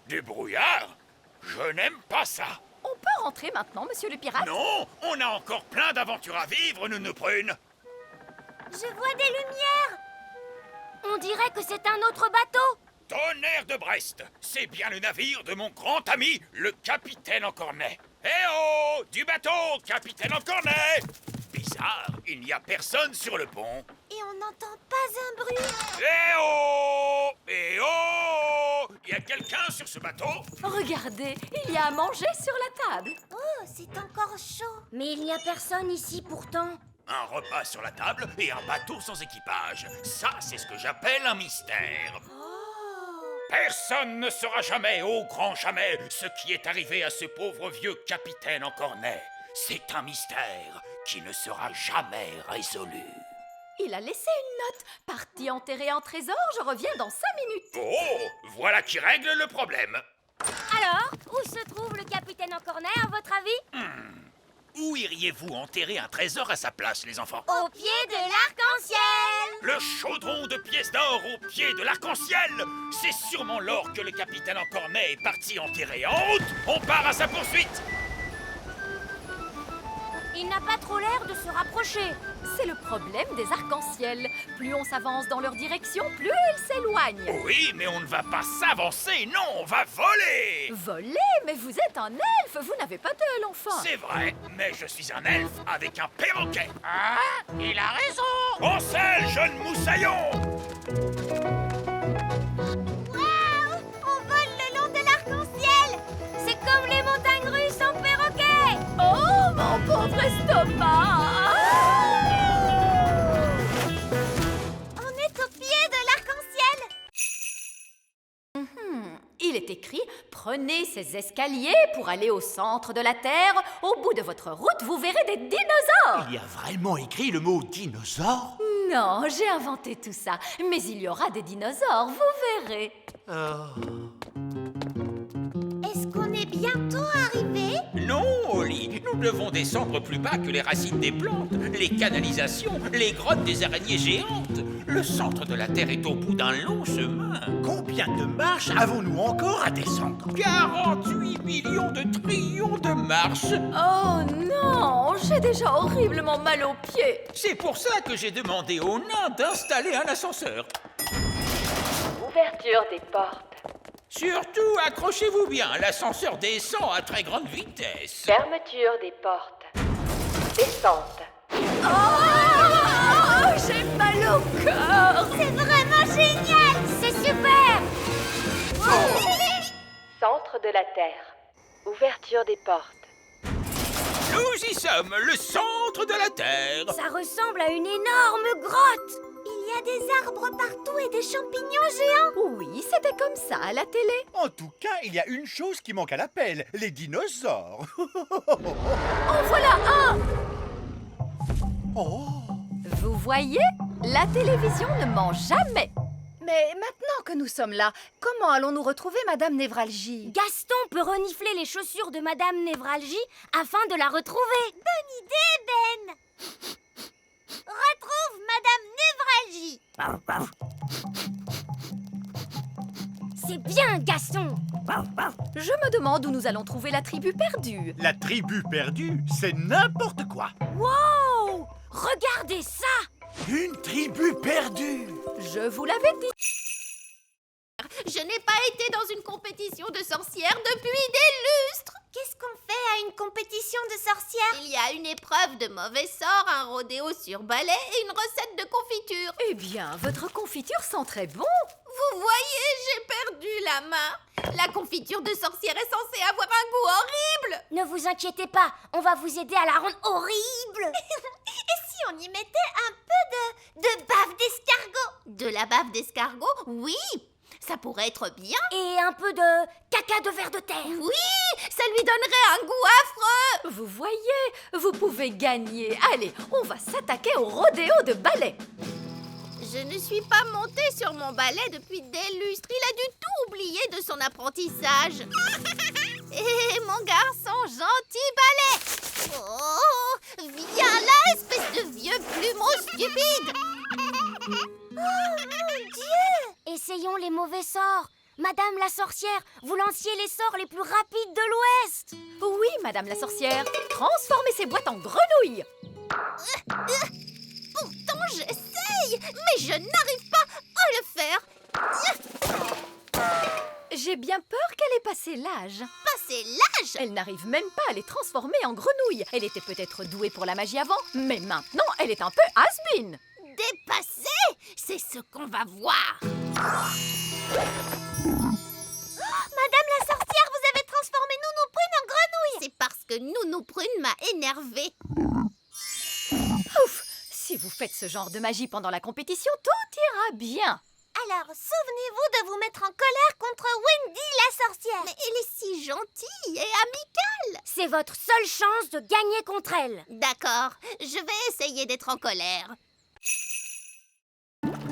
Du brouillard? Je n'aime pas ça. On peut rentrer maintenant, monsieur le pirate? Non, on a encore plein d'aventures à vivre, nous prunes. Je vois des lumières. On dirait que c'est un autre bateau. Tonnerre de Brest, c'est bien le navire de mon grand ami, le capitaine Encornet. Eh oh, du bateau, capitaine Encornet! Bizarre, il n'y a personne sur le pont. Et on n'entend pas un bruit. Eh oh! Eh oh! Y a quelqu'un sur ce bateau? Regardez, il y a à manger sur la table. Oh, c'est encore chaud. Mais il n'y a personne ici pourtant. Un repas sur la table et un bateau sans équipage. Ça, c'est ce que j'appelle un mystère. Personne ne saura jamais, ô grand jamais, ce qui est arrivé à ce pauvre vieux capitaine Encornet. C'est un mystère qui ne sera jamais résolu. Il a laissé une note. Parti enterrer un trésor, je reviens dans 5 minutes. Oh, voilà qui règle le problème. Alors, où se trouve le capitaine Encornet, à votre avis? Où iriez-vous enterrer un trésor à sa place, les enfants? Au pied de l'arc-en-ciel. Le chaudron de pièces d'or au pied de l'arc-en-ciel. C'est sûrement l'or que le capitaine Encornet est parti enterrer. En route, on part à sa poursuite. Il n'a pas trop l'air de se rapprocher. C'est le problème des arcs-en-ciel. Plus on s'avance dans leur direction, plus ils s'éloignent. Oui, mais on ne va pas s'avancer, non, on va voler. Voler? Mais vous êtes un elfe, vous n'avez pas d'aile, enfin. C'est vrai, mais je suis un elfe avec un perroquet. Ah, il a raison. En selle, jeune moussaillon. Waouh! On vole le long de l'arc-en-ciel. C'est comme les montagnes russes en perroquet. Oh, mon pauvre estomac! On est au pied de l'arc-en-ciel. Il est écrit « Prenez ces escaliers pour aller au centre de la Terre. Au bout de votre route, vous verrez des dinosaures. Il y a vraiment écrit le mot dinosaure ?» Non, j'ai inventé tout ça. Mais il y aura des dinosaures, vous verrez. Est-ce qu'on est bientôt arrivé? Non, Oli, nous devons descendre plus bas que les racines des plantes, les canalisations, les grottes des araignées géantes. Le centre de la Terre est au bout d'un long chemin. Combien de marches avons-nous encore à descendre? 48 millions de trillions de marches. Oh non, j'ai déjà horriblement mal aux pieds. C'est pour ça que j'ai demandé aux nains d'installer un ascenseur. Ouverture des portes. Surtout, accrochez-vous bien, l'ascenseur descend à très grande vitesse. Fermeture des portes. Descente. Oh, j'ai mal au cœur. C'est vraiment génial. C'est super. Centre de la Terre. Ouverture des portes. Nous y sommes, le centre de la Terre. Ça ressemble à une énorme grotte. Il y a des arbres partout et des champignons géants. Oui, c'était comme ça à la télé. En tout cas, il y a une chose qui manque à l'appel, les dinosaures. En voilà un. Oh, Vous voyez, la télévision ne ment jamais. Mais maintenant que nous sommes là, comment allons-nous retrouver Madame Névralgie? Gaston peut renifler les chaussures de Madame Névralgie afin de la retrouver. Bonne idée, Ben. Retrouve Madame Névralgie. C'est bien, Gaston. Je me demande où nous allons trouver la tribu perdue. la tribu perdue, c'est n'importe quoi. Wow! Regardez ça. Une tribu perdue. Je vous l'avais dit. Je n'ai pas été dans une compétition de sorcières depuis des lustres. Qu'est-ce qu'on fait à une compétition de sorcières? Il y a une épreuve de mauvais sort, un rodéo sur balai et une recette de confiture. Eh bien, votre confiture sent très bon. Vous voyez, j'ai perdu la main. La confiture de sorcière est censée avoir un goût horrible. Ne vous inquiétez pas, on va vous aider à la rendre horrible. Et si on y mettait un peu de bave d'escargot? De la bave d'escargot? Oui, ça pourrait être bien. Et un peu de caca de ver de terre? Oui, ça lui donnerait un goût affreux. Vous voyez, vous pouvez gagner. Allez, on va s'attaquer au rodéo de balai. Je ne suis pas montée sur mon balai depuis des lustres. Il a dû tout oublier de son apprentissage. Et mon garçon gentil balai. Oh, viens là, espèce de vieux plumeau stupide. Oh mon Dieu! Essayons les mauvais sorts. Madame la sorcière, vous lanciez les sorts les plus rapides de l'Ouest. Oui, Madame la sorcière. Transformez ces boîtes en grenouilles. Pourtant, j'essaye, mais je n'arrive pas à le faire. J'ai bien peur qu'elle ait passé l'âge. Passer l'âge. Elle n'arrive même pas à les transformer en grenouilles. Elle était peut-être douée pour la magie avant, mais maintenant, elle est un peu has-been. Dépassée, c'est ce qu'on va voir. Madame la sorcière, vous avez transformé Nounou Prune en grenouille. C'est parce que Nounou Prune m'a énervée. Ouf! Si vous faites ce genre de magie pendant la compétition, tout ira bien. Alors, souvenez-vous de vous mettre en colère contre Wendy la sorcière. Mais elle est si gentille et amicale. C'est votre seule chance de gagner contre elle. D'accord, je vais essayer d'être en colère.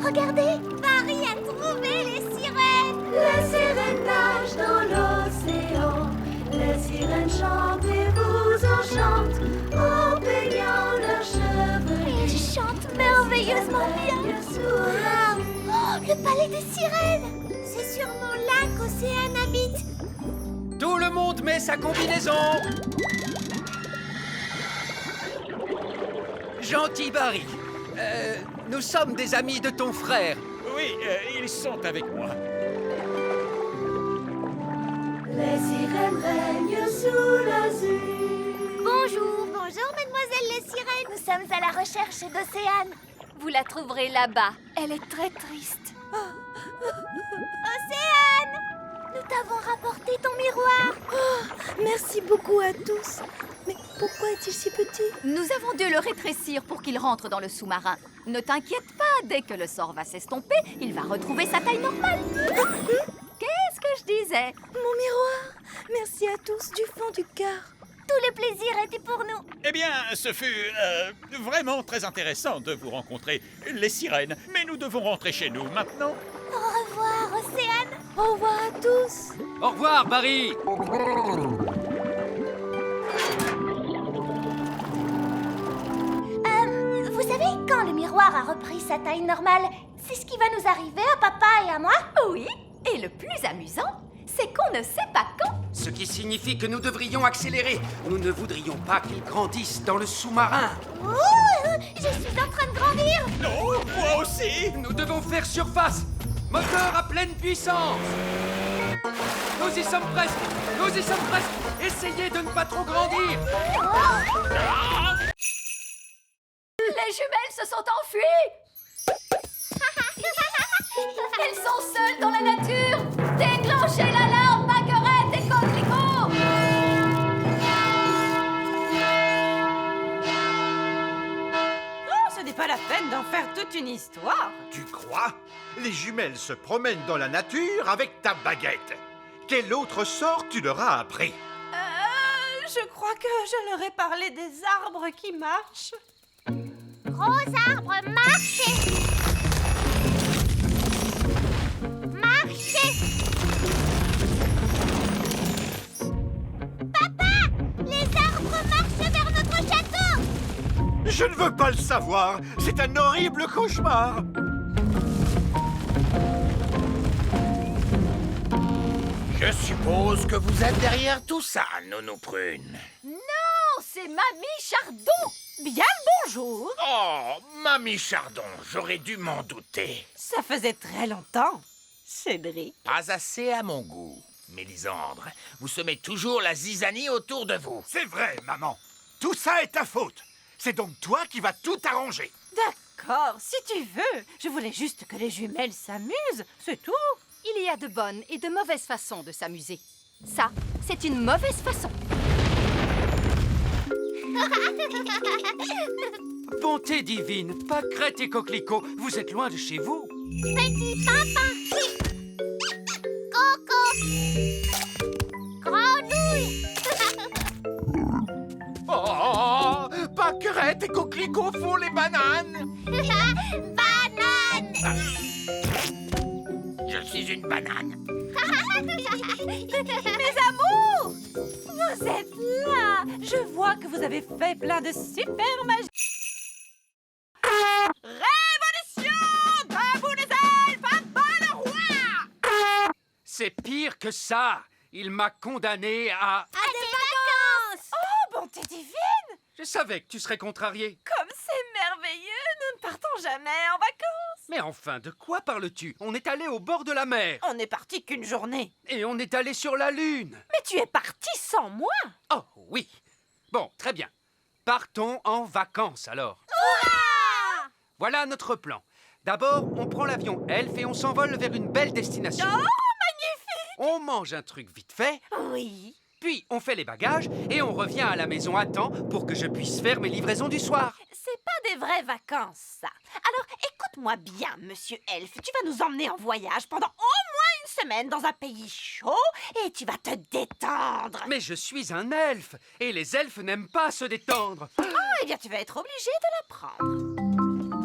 Regardez, Paris a trouvé les sirènes. Les sirènes nagent dans l'océan, les sirènes chantent et vous enchantent en peignant leurs cheveux. Ils chantent merveilleusement bien. Wow. Oh, le palais des sirènes. C'est sûrement là qu'Océane habite. Tout le monde met sa combinaison. Gentil Barry, nous sommes des amis de ton frère. Oui, ils sont avec moi. Les sirènes règnent sous l'azur. Bonjour, bonjour, mademoiselle les sirènes. Nous sommes à la recherche d'Océane. Vous la trouverez là-bas. Elle est très triste. Océane, nous t'avons rapporté ton miroir. Merci beaucoup à tous. Mais pourquoi est-il si petit? Nous avons dû le rétrécir pour qu'il rentre dans le sous-marin. Ne t'inquiète pas, dès que le sort va s'estomper, il va retrouver sa taille normale. Qu'est-ce que je disais? Mon miroir. Merci à tous du fond du cœur. Tout le plaisir était pour nous. Eh bien, ce fut vraiment très intéressant de vous rencontrer, les sirènes. Mais nous devons rentrer chez nous maintenant. Au revoir, Océane. Au revoir à tous. Au revoir Barry. Vous savez, quand le miroir a repris sa taille normale, c'est ce qui va nous arriver à papa et à moi. Oui, et le plus amusant, c'est qu'on ne sait pas quand. Ce qui signifie que nous devrions accélérer. Nous ne voudrions pas qu'ils grandissent dans le sous-marin. Ouh, je suis en train de grandir. Non, moi aussi. Nous devons faire surface. Moteur à pleine puissance. Nous y sommes presque. Nous y sommes presque. Essayez de ne pas trop grandir. Les jumelles se sont enfuies. Elles sont seules dans la nature. Déclenchez l'alarme, Marguerite et Coquelicot. Oh, ce n'est pas la peine d'en faire toute une histoire. Tu crois? Les jumelles se promènent dans la nature avec ta baguette. Quel autre sort tu leur as appris? Je crois que je leur ai parlé des arbres qui marchent. Gros arbre, marchez. Marchez. Papa, les arbres marchent vers notre château. Je ne veux pas le savoir. C'est un horrible cauchemar. Je suppose que vous êtes derrière tout ça, Nounou Prune. Non, c'est Mamie Chardon. Bien le bonjour. Oh, Mamie Chardon, j'aurais dû m'en douter. Ça faisait très longtemps, Cédric. Pas assez à mon goût. Mélisandre, vous semez toujours la zizanie autour de vous. C'est vrai, maman. Tout ça est ta faute. C'est donc toi qui vas tout arranger. D'accord, si tu veux. Je voulais juste que les jumelles s'amusent, c'est tout. Il y a de bonnes et de mauvaises façons de s'amuser. Ça, c'est une mauvaise façon. Bonté divine, Pâquerette et Coquelicot, vous êtes loin de chez vous. Petit papa. Coco. Grenouille. Oh, Pâquerette et Coquelicot font les bananes. Banane. Je suis une banane. Mes amours, vous êtes là. Je vois que vous avez fait plein de super magie. Révolution! Debout des elfes, à bas le roi! C'est pire que ça. Il m'a condamné à... À des vacances! Oh, bonté divine! Je savais que tu serais contrarié. Comme c'est merveilleux, nous ne partons jamais en vacances. Mais enfin, de quoi parles-tu? On est allé au bord de la mer. On n'est parti qu'une journée. Et on est allé sur la Lune. Mais tu es parti sans moi. Oh, oui. Bon, très bien. Partons en vacances, alors. Hurrah! Voilà notre plan. D'abord, on prend l'avion Elf et on s'envole vers une belle destination. Oh, magnifique! On mange un truc vite fait, Oui. puis on fait les bagages et on revient à la maison à temps pour que je puisse faire mes livraisons du soir. C'est pas des vraies vacances, ça. Alors, écoute-moi bien, monsieur Elf. Tu vas nous emmener en voyage pendant au moins une semaine dans un pays chaud et tu vas te détendre. Mais je suis un elfe et les elfes n'aiment pas se détendre. Ah, eh bien, tu vas être obligé de l'apprendre.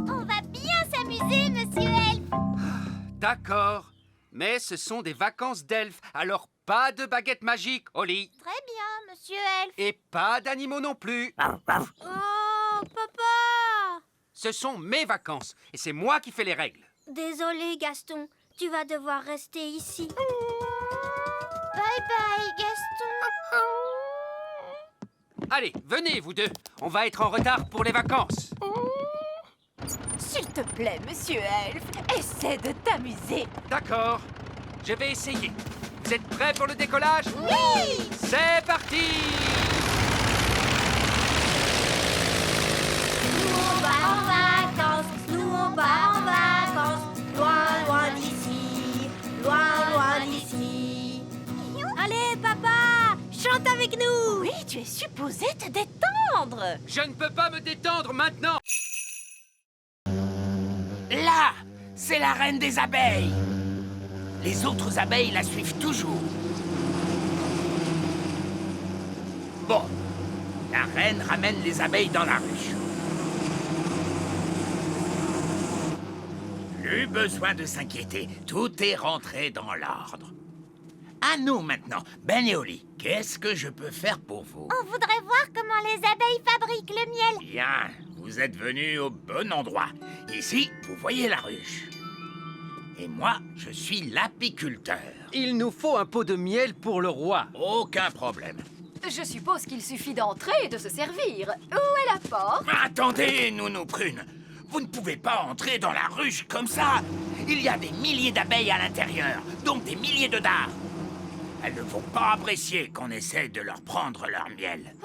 On va bien s'amuser, monsieur Elf. D'accord, mais ce sont des vacances d'elfes, alors pas de baguette magique au lit. Très bien, monsieur Elf. Et pas d'animaux non plus. Oh, papa! Ce sont mes vacances et c'est moi qui fais les règles. Désolé, Gaston. Tu vas devoir rester ici. Bye bye, Gaston. Allez, venez vous deux, on va être en retard pour les vacances. S'il te plaît, monsieur Elf, essaie de t'amuser. D'accord, je vais essayer. Vous êtes prêts pour le décollage? Oui! C'est parti! Nous, on va en vacances. Nous, on va en vacances. Loin, loin d'ici. Loin, loin d'ici. Allez, papa, chante avec nous. Oui, tu es supposé te détendre. Je ne peux pas me détendre maintenant. Là, c'est la reine des abeilles. Les autres abeilles la suivent toujours. Bon, la reine ramène les abeilles dans la ruche. Plus besoin de s'inquiéter, tout est rentré dans l'ordre. À nous maintenant, Ben et Oli, qu'est-ce que je peux faire pour vous? On voudrait voir comment les abeilles fabriquent le miel. Bien, vous êtes venus au bon endroit. Ici, vous voyez la ruche. Et moi, je suis l'apiculteur. Il nous faut un pot de miel pour le roi. Aucun problème. Je suppose qu'il suffit d'entrer et de se servir. Où est la porte? Attendez, Nounou Prune. Vous ne pouvez pas entrer dans la ruche comme ça. Il y a des milliers d'abeilles à l'intérieur, donc des milliers de dards. Elles ne vont pas apprécier qu'on essaie de leur prendre leur miel.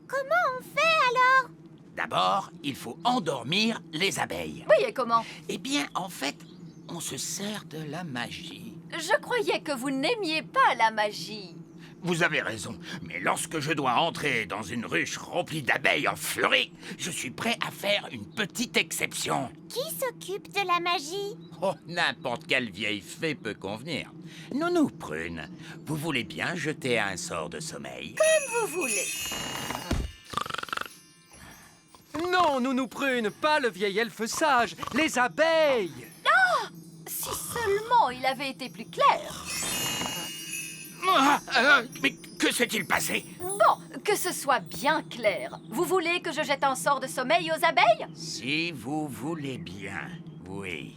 Comment on fait alors? D'abord, il faut endormir les abeilles. Oui, et comment? Eh bien, en fait, on se sert de la magie. Je croyais que vous n'aimiez pas la magie. Vous avez raison, mais lorsque je dois entrer dans une ruche remplie d'abeilles en furie, je suis prêt à faire une petite exception. Qui s'occupe de la magie? Oh, n'importe quelle vieille fée peut convenir. Nounou Prune, vous voulez bien jeter un sort de sommeil? Vous voulez. Non, Nounou Prune, pas le vieil elfe sage, les abeilles. Si seulement il avait été plus clair. Mais que s'est-il passé? Bon, que ce soit bien clair. Vous voulez que je jette un sort de sommeil aux abeilles? Si vous voulez bien, oui.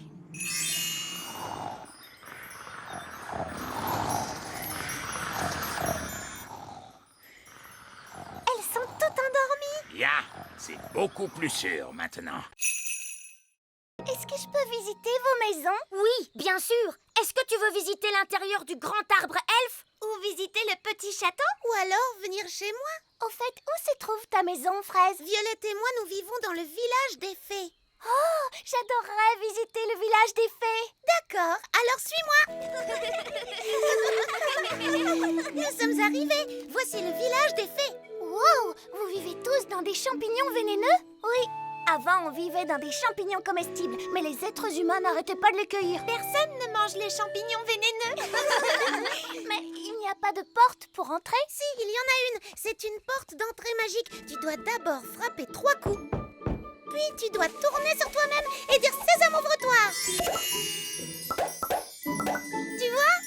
Elles sont toutes endormies. Bien, c'est beaucoup plus sûr maintenant. Est-ce que je peux visiter vos maisons? Oui, bien sûr. Est-ce que tu veux visiter l'intérieur du grand arbre elfe? Ou visiter le petit château? Ou alors venir chez moi? Au fait, où se trouve ta maison, Fraise? Violette et moi, nous vivons dans le village des fées. Oh, j'adorerais visiter le village des fées. D'accord, alors suis-moi. Nous sommes arrivés. Voici le village des fées. Wow, vous vivez tous dans des champignons vénéneux? Oui. Avant, on vivait dans des champignons comestibles, mais les êtres humains n'arrêtaient pas de les cueillir. Personne ne mange les champignons vénéneux. Mais il n'y a pas de porte pour entrer? Si, il y en a une. C'est une porte d'entrée magique. Tu dois d'abord frapper 3 coups. Puis tu dois tourner sur toi-même et dire « Sésame, ouvre-toi !» Tu vois?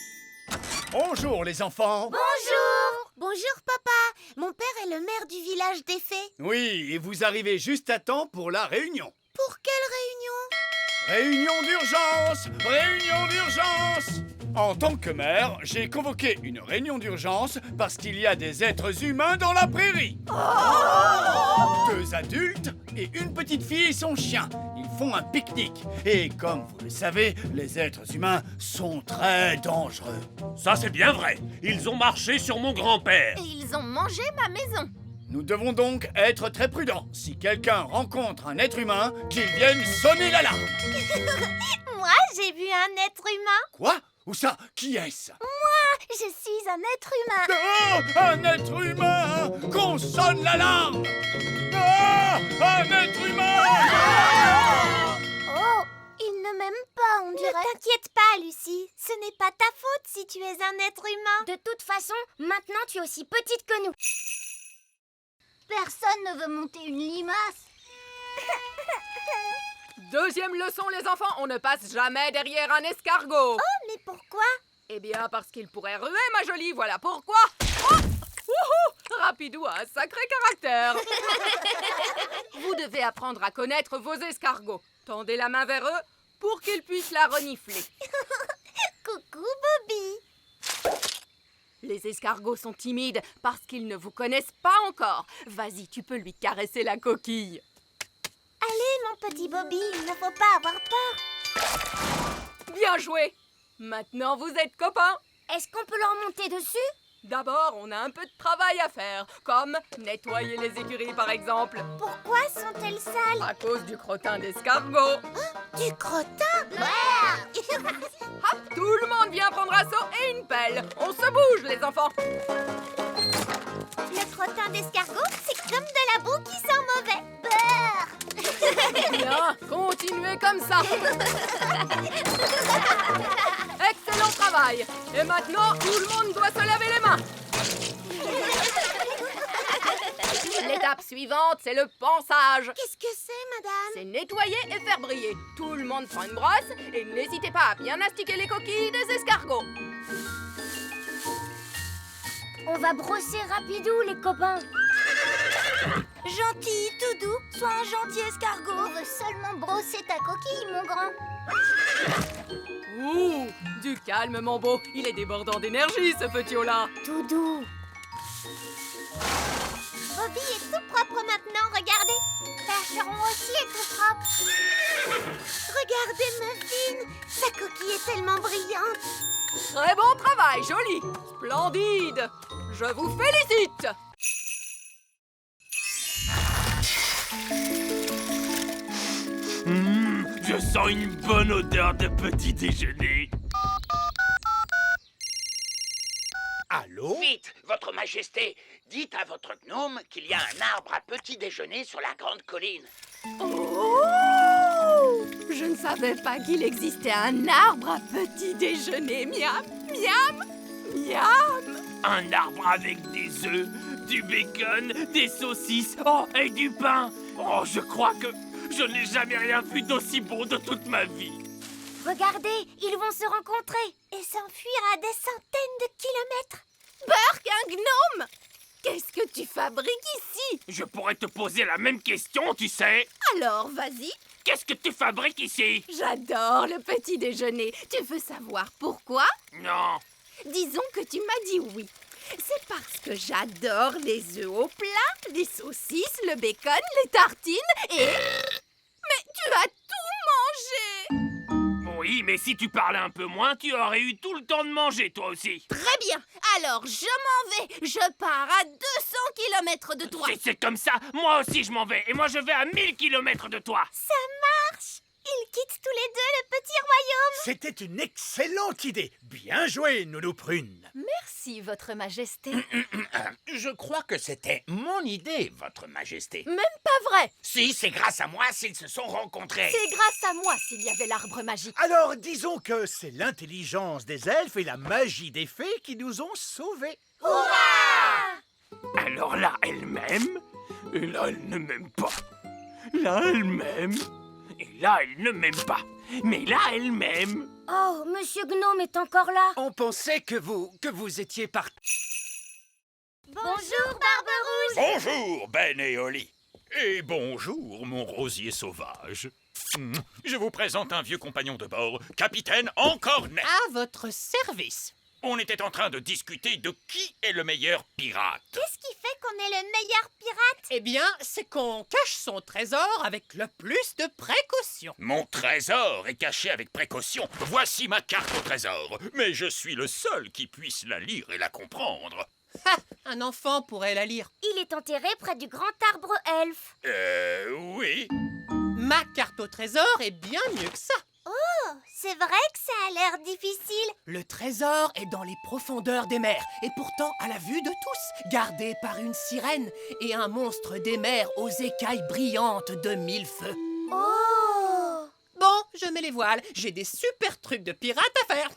Bonjour les enfants. Bonjour! Bonjour, papa. Mon père est le maire du village des fées. Oui, et vous arrivez juste à temps pour la réunion. Pour quelle réunion? Réunion d'urgence! Réunion d'urgence! En tant que maire, j'ai convoqué une réunion d'urgence parce qu'il y a des êtres humains dans la prairie. 2 adultes et une petite fille et son chien. Ils font un pique-nique. Et comme vous le savez, les êtres humains sont très dangereux. Ça, c'est bien vrai. Ils ont marché sur mon grand-père. Et ils ont mangé ma maison. Nous devons donc être très prudents. Si quelqu'un rencontre un être humain, qu'il vienne sonner l'alarme. Moi, j'ai vu un être humain. Quoi? Où ça? Qui est-ce? Je suis un être humain. Oh, un être humain! Qu'on sonne l'alarme! Ah, un être humain! Oh, il ne m'aime pas, on dirait. Ne t'inquiète pas, Lucie. Ce n'est pas ta faute si tu es un être humain. De toute façon, maintenant tu es aussi petite que nous. Personne ne veut monter une limace. Deuxième leçon, les enfants, on ne passe jamais derrière un escargot. Oh, mais pourquoi? Eh bien, parce qu'il pourrait ruer, ma jolie, voilà pourquoi. Oh, wouhou, Rapidou a un sacré caractère. Vous devez apprendre à connaître vos escargots. Tendez la main vers eux pour qu'ils puissent la renifler. Coucou, Bobby. Les escargots sont timides parce qu'ils ne vous connaissent pas encore. Vas-y, tu peux lui caresser la coquille. Allez, mon petit Bobby, il ne faut pas avoir peur. Bien joué. Maintenant, vous êtes copains. Est-ce qu'on peut leur monter dessus? D'abord, on a un peu de travail à faire, comme nettoyer les écuries par exemple. Pourquoi sont-elles sales? À cause du crottin d'escargot. Du crottin? Hop, tout le monde vient prendre un seau et une pelle. On se bouge, les enfants. Le crottin d'escargot, c'est comme de la boue qui sent mauvais. Beurre. Bien, continuez comme ça. Excellent travail. Et maintenant, tout le monde doit se laver les mains. L'étape suivante, c'est le pansage. Qu'est-ce que c'est, madame? C'est nettoyer et faire briller. Tout le monde prend une brosse et n'hésitez pas à bien astiquer les coquilles des escargots. On va brosser Rapidou, les copains. Gentil, tout doux, sois un gentil escargot. On veut seulement brosser ta coquille, mon grand. Ouh, du calme, mon beau. Il est débordant d'énergie, ce petit haut-là. Tout doux. Bobby est tout propre maintenant, regardez. Percheron aussi est tout propre. Regardez Muffin, sa coquille est tellement brillante. Très bon travail, joli. Splendide. Je vous félicite. Je sens une bonne odeur de petit déjeuner. Allô? Vite, votre majesté, dites à votre gnome qu'il y a un arbre à petit déjeuner sur la grande colline. Oh! Je ne savais pas qu'il existait un arbre à petit déjeuner. Miam, miam, miam. Un arbre avec des œufs, du bacon, des saucisses, oh, et du pain. Oh, je crois que je n'ai jamais rien vu d'aussi bon de toute ma vie. Regardez, ils vont se rencontrer et s'enfuir à des centaines de kilomètres. Burk, un gnome! Qu'est-ce que tu fabriques ici? Je pourrais te poser la même question, tu sais. Alors, vas-y. Qu'est-ce que tu fabriques ici? J'adore le petit déjeuner. Tu veux savoir pourquoi? Non. Disons que tu m'as dit oui. C'est parce que j'adore les œufs au plat, les saucisses, le bacon, les tartines et... Mais tu as tout mangé! Oui, mais si tu parlais un peu moins, tu aurais eu tout le temps de manger, toi aussi. Très bien. Alors, je m'en vais. Je pars à 200 km de toi. Si c'est comme ça, moi aussi je m'en vais. Et moi je vais à 1000 km de toi. Ça marche. Ils quittent tous les deux le petit royaume. C'était une excellente idée. Bien joué, Nounou Prune. Merci, votre majesté. Je crois que c'était mon idée, votre majesté. Même pas vrai. Si, c'est grâce à moi s'ils se sont rencontrés. C'est grâce à moi s'il y avait l'arbre magique. Alors, disons que c'est l'intelligence des elfes et la magie des fées qui nous ont sauvés. Alors là, elle m'aime. Et là, elle ne m'aime pas. Là, elle m'aime. Et là, elle ne m'aime pas. Mais là, elle m'aime. Oh, Monsieur Gnome est encore là. On pensait que vous étiez parti. Bonjour, Barberousse. Bonjour, Ben et Oli. Et bonjour, mon rosier sauvage. Je vous présente un vieux compagnon de bord, Capitaine Encornet. À votre service. On était en train de discuter de qui est le meilleur pirate. Qu'est-ce qui fait qu'on est le meilleur pirate? Eh bien, c'est qu'on cache son trésor avec le plus de précaution. Mon trésor est caché avec précaution. Voici ma carte au trésor. Mais je suis le seul qui puisse la lire et la comprendre. Ha! Un enfant pourrait la lire. Il est enterré près du grand arbre elfe. Oui. Ma carte au trésor est bien mieux que ça. Oh, c'est vrai que ça a l'air difficile. Le trésor est dans les profondeurs des mers et pourtant à la vue de tous, gardé par une sirène et un monstre des mers aux écailles brillantes de 1000 feux. Oh! Bon, je mets les voiles, j'ai des super trucs de pirate à faire.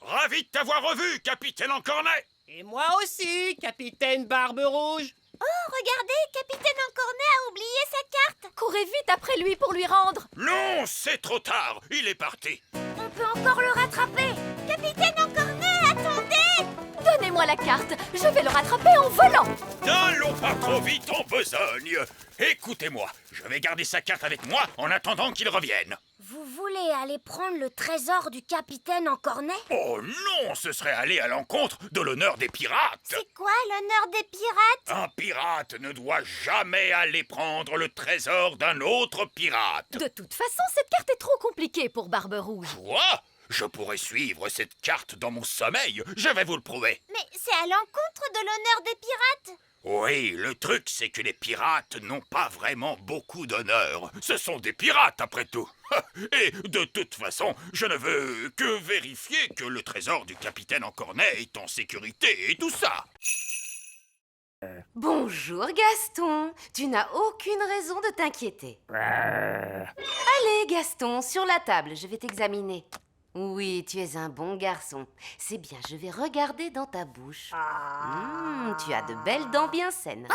Ravi de t'avoir revu, Capitaine Encornet. Et moi aussi, Capitaine Barbe Rouge. Oh, regardez, Capitaine Encornet a oublié sa carte. Courez vite après lui pour lui rendre. Non, c'est trop tard. Il est parti. On peut encore le rattraper. Capitaine Encornet, attendez! Donnez-moi la carte, je vais le rattraper en volant. N'allons pas trop vite en besogne. Écoutez-moi, je vais garder sa carte avec moi en attendant qu'il revienne. Vous voulez aller prendre le trésor du capitaine Encornet? Oh non, ce serait aller à l'encontre de l'honneur des pirates. C'est quoi l'honneur des pirates? Un pirate ne doit jamais aller prendre le trésor d'un autre pirate. De toute façon, cette carte est trop compliquée pour Barbe Rouge. Quoi? Je pourrais suivre cette carte dans mon sommeil, je vais vous le prouver. Mais c'est à l'encontre de l'honneur des pirates. Oui, le truc c'est que les pirates n'ont pas vraiment beaucoup d'honneur. Ce sont des pirates après tout. Et de toute façon, je ne veux que vérifier que le trésor du capitaine Encornet est en sécurité et tout ça. Bonjour Gaston, tu n'as aucune raison de t'inquiéter. Allez Gaston, sur la table, je vais t'examiner. Oui, tu es un bon garçon. C'est bien, je vais regarder dans ta bouche. Tu as de belles dents bien saines.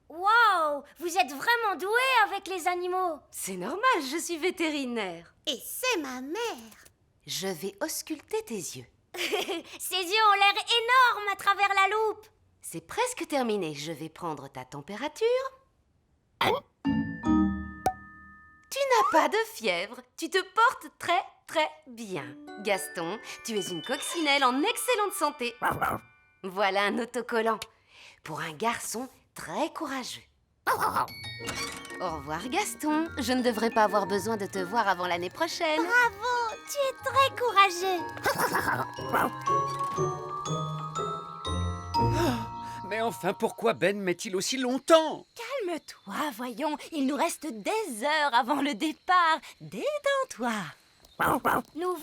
Waouh, vous êtes vraiment doué avec les animaux. C'est normal, je suis vétérinaire. Et c'est ma mère. Je vais ausculter tes yeux. Ses yeux ont l'air énormes à travers la loupe. C'est presque terminé, je vais prendre ta température. Tu n'as pas de fièvre, tu te portes très très bien. Gaston, tu es une coccinelle en excellente santé. Voilà un autocollant pour un garçon très courageux. Au revoir Gaston, je ne devrais pas avoir besoin de te voir avant l'année prochaine. Bravo, tu es très courageux. Mais enfin, pourquoi Ben met-il aussi longtemps? Calme-toi, voyons. Il nous reste des heures avant le départ. Détends-toi. Nous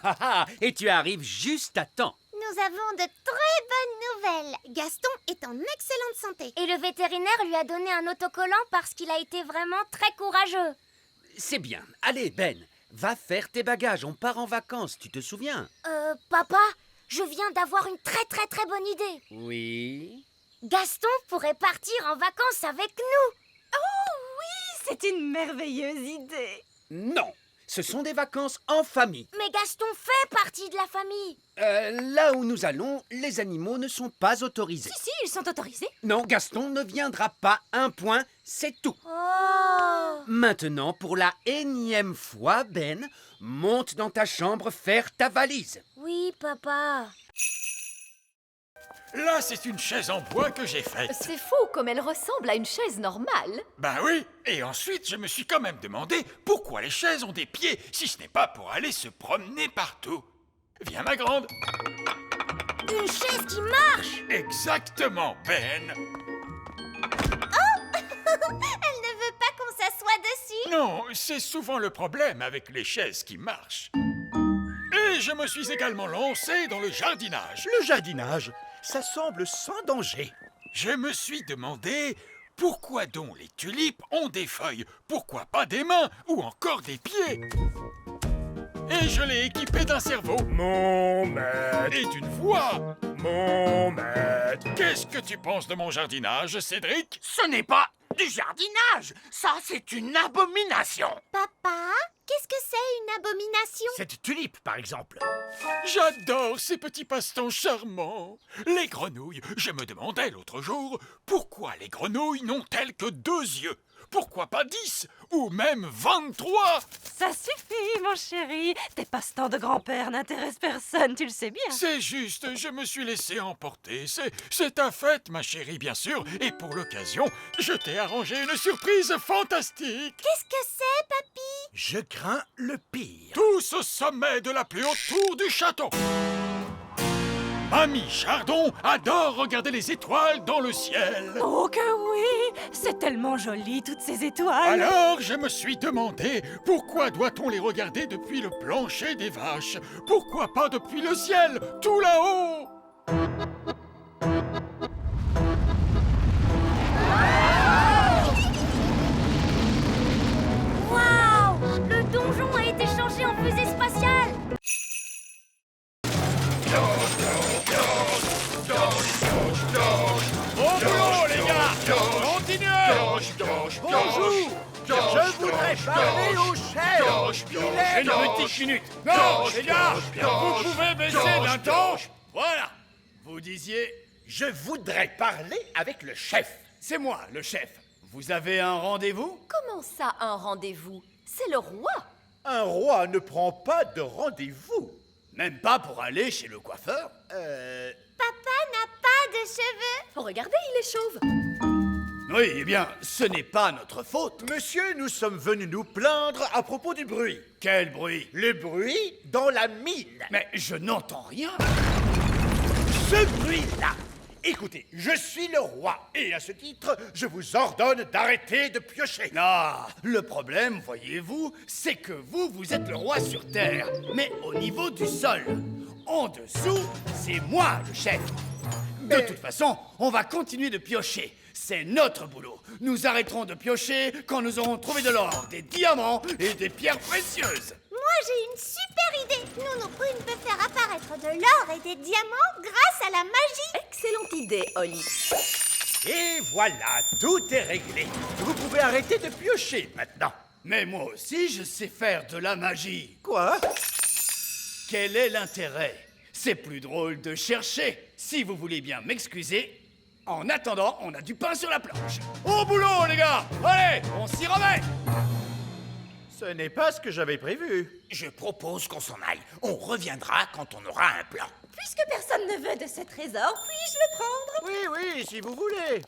voilà. Et tu arrives juste à temps. Nous avons de très bonnes nouvelles. Gaston est en excellente santé. Et le vétérinaire lui a donné un autocollant parce qu'il a été vraiment très courageux. C'est bien. Allez, Ben, va faire tes bagages. On part en vacances, tu te souviens? Papa, je viens d'avoir une très très très bonne idée. Oui. Gaston pourrait partir en vacances avec nous. Oh oui, c'est une merveilleuse idée. Non, ce sont des vacances en famille. Mais Gaston fait partie de la famille. Là où nous allons, les animaux ne sont pas autorisés. Si, ils sont autorisés. Non, Gaston ne viendra pas. Un point, c'est tout. Oh. Maintenant, pour la énième fois, Ben, monte dans ta chambre faire ta valise. Oui, papa. Là, c'est une chaise en bois que j'ai faite. C'est fou comme elle ressemble à une chaise normale. Ben oui, et ensuite je me suis quand même demandé pourquoi les chaises ont des pieds si ce n'est pas pour aller se promener partout. Viens ma grande. Une chaise qui marche. Exactement, Ben. Elle ne veut pas qu'on s'assoie dessus. Non, c'est souvent le problème avec les chaises qui marchent. Et je me suis également lancé dans le jardinage. Le jardinage, ça semble sans danger. Je me suis demandé pourquoi donc les tulipes ont des feuilles, pourquoi pas des mains ou encore des pieds. Et je l'ai équipé d'un cerveau. Mon maître, Et d'une voix. mon maître. Qu'est-ce que tu penses de mon jardinage, Cédric? Ce n'est pas du jardinage. Ça, c'est une abomination. Papa, qu'est-ce que c'est une abomination? Cette tulipe, par exemple. J'adore ces petits passe-temps charmants. Les grenouilles, je me demandais l'autre jour pourquoi les grenouilles n'ont-elles que 2 yeux. Pourquoi pas 10 ou même 23? Ça suffit, mon chéri. Tes passe-temps de grand-père n'intéressent personne, tu le sais bien. C'est juste, je me suis laissé emporter. C'est ta fête, ma chérie, bien sûr. Et pour l'occasion, je t'ai arrangé une surprise fantastique. Qu'est-ce que c'est, papy? Je crains le pire. Tous au sommet de la plus haute tour du château. Mamie Chardon adore regarder les étoiles dans le ciel. Oh que oui! C'est tellement joli, toutes ces étoiles. Alors, je me suis demandé, pourquoi doit-on les regarder depuis le plancher des vaches? Pourquoi pas depuis le ciel, tout là-haut? Waouh! Le donjon a été changé en fusée spatiale. Au boulot, les gars! Continuez! Bonjour. Je voudrais parler au chef. Une petite minute. Non, les gars! Vous pouvez baisser d'un ton? Voilà. Vous disiez... Je voudrais parler avec le chef. C'est moi, le chef. Vous avez un rendez-vous? Comment ça, un rendez-vous? C'est le roi. Un roi ne prend pas de rendez-vous. Même pas pour aller chez le coiffeur? Papa n'a pas de cheveux. Regardez, il est chauve. Oui, eh bien, ce n'est pas notre faute. Monsieur, nous sommes venus nous plaindre à propos du bruit. Quel bruit? Le bruit dans la mine. Mais je n'entends rien. Ce bruit-là. Écoutez, je suis le roi, et à ce titre, je vous ordonne d'arrêter de piocher. Ah, le problème, voyez-vous, c'est que vous êtes le roi sur Terre, mais au niveau du sol. En dessous, c'est moi le chef. De toute façon, on va continuer de piocher. C'est notre boulot. Nous arrêterons de piocher quand nous aurons trouvé de l'or, des diamants et des pierres précieuses. Moi, j'ai une super idée. Nous pouvons faire apparaître de l'or et des diamants grâce à la magie. Excellente idée, Holly. Et voilà, tout est réglé. Vous pouvez arrêter de piocher maintenant. Mais moi aussi, je sais faire de la magie. Quoi? Quel est l'intérêt? C'est plus drôle de chercher. Si vous voulez bien m'excuser, en attendant, on a du pain sur la planche. Au boulot, les gars! Allez, on s'y remet! Ce n'est pas ce que j'avais prévu. Je propose qu'on s'en aille. On reviendra quand on aura un plan. Puisque personne ne veut de ce trésor, puis-je le prendre? Oui, si vous voulez.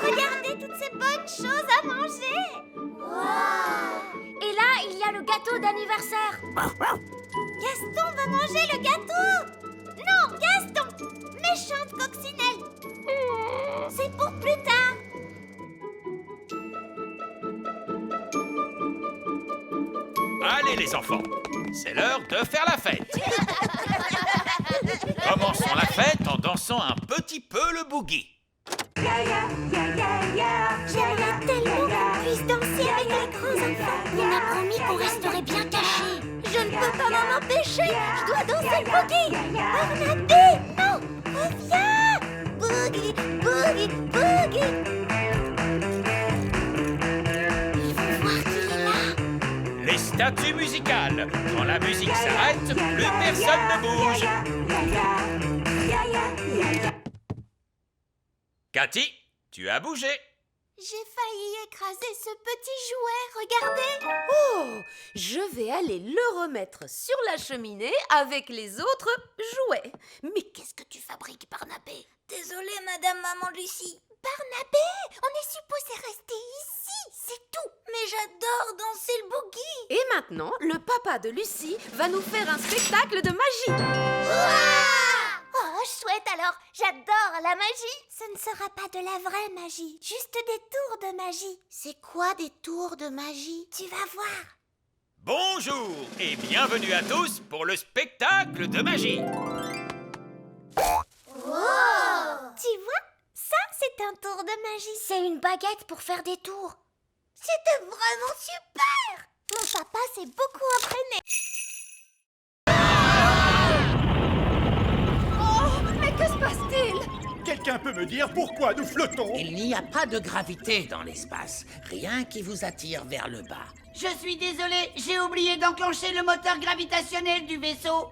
Regardez toutes ces bonnes choses à manger. Wow. Et là, il y a le gâteau d'anniversaire. Gaston va manger le gâteau. Non, Gaston, méchante coccinelle. C'est pour plus tard. Allez les enfants, c'est l'heure de faire la fête. Commençons la fête en dansant un petit peu le boogie. J'aimerais tellement qu'on puisse danser avec les grands enfants. On a promis qu'on resterait bien cachés. Je ne peux pas m'en empêcher. Je dois danser le boogie. Barnabé, non, reviens. Boogie, boogie, boogie. Ils vont voir qu'il est là. Les statues musicales. Quand la musique s'arrête, plus personne ne bouge. Cathy, tu as bougé. J'ai failli écraser ce petit jouet, regardez. Oh, je vais aller le remettre sur la cheminée avec les autres jouets. Mais qu'est-ce que tu fabriques, Barnabé? Désolée, Madame Maman Lucie. Barnabé, on est supposé rester ici, c'est tout. Mais j'adore danser le boogie. Et maintenant, le papa de Lucie va nous faire un spectacle de magie. Oh, chouette alors, j'adore la magie. Ce ne sera pas de la vraie magie, juste des tours de magie. C'est quoi des tours de magie? Tu vas voir. Bonjour et bienvenue à tous pour le spectacle de magie. Wow. Tu vois, ça c'est un tour de magie. C'est une baguette pour faire des tours. C'était vraiment super. Mon papa s'est beaucoup entraîné. Que se passe-t-il? Quelqu'un peut me dire pourquoi nous flottons? Il n'y a pas de gravité dans l'espace. Rien qui vous attire vers le bas. Je suis désolé, j'ai oublié d'enclencher le moteur gravitationnel du vaisseau.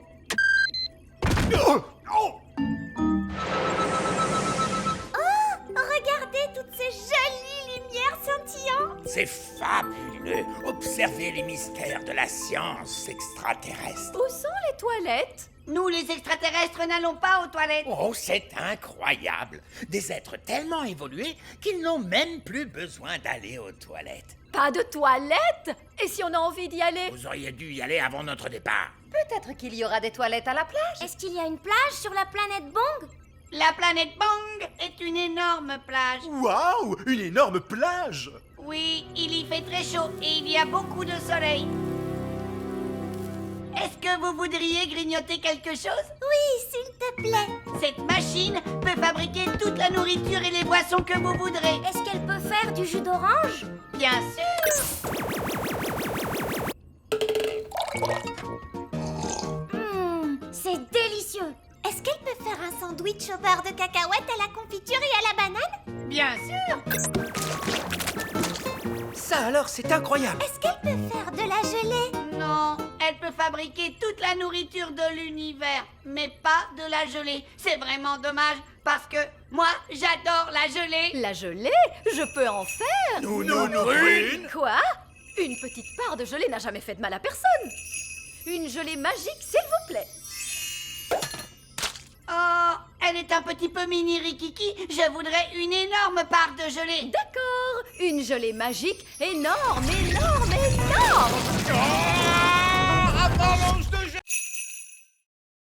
c'est fabuleux. Observez les mystères de la science extraterrestre. Où sont les toilettes? Nous, les extraterrestres, n'allons pas aux toilettes. Oh, c'est incroyable. Des êtres tellement évolués qu'ils n'ont même plus besoin d'aller aux toilettes. Pas de toilettes? Et si on a envie d'y aller? Vous auriez dû y aller avant notre départ. Peut-être qu'il y aura des toilettes à la plage. Est-ce qu'il y a une plage sur la planète Bong? La planète Bang est une énorme plage. Waouh, une énorme plage! Oui, il y fait très chaud et il y a beaucoup de soleil. Est-ce que vous voudriez grignoter quelque chose? Oui, s'il te plaît. Cette machine peut fabriquer toute la nourriture et les boissons que vous voudrez. Est-ce qu'elle peut faire du jus d'orange? Bien sûr. C'est délicieux. Est-ce qu'elle peut faire un sandwich au beurre de cacahuète, à la confiture et à la banane? Bien sûr. Ça alors, c'est incroyable. Est-ce qu'elle peut faire de la gelée? Non, elle peut fabriquer toute la nourriture de l'univers, mais pas de la gelée. C'est vraiment dommage, parce que moi, j'adore la gelée. La gelée? Je peux en faire. Nous, Queen! Quoi? Une petite part de gelée n'a jamais fait de mal à personne. Une gelée magique, s'il vous plaît. Oh, elle est un petit peu mini Rikiki. Je voudrais une énorme part de gelée. D'accord, une gelée magique énorme, énorme, énorme. Avalanche de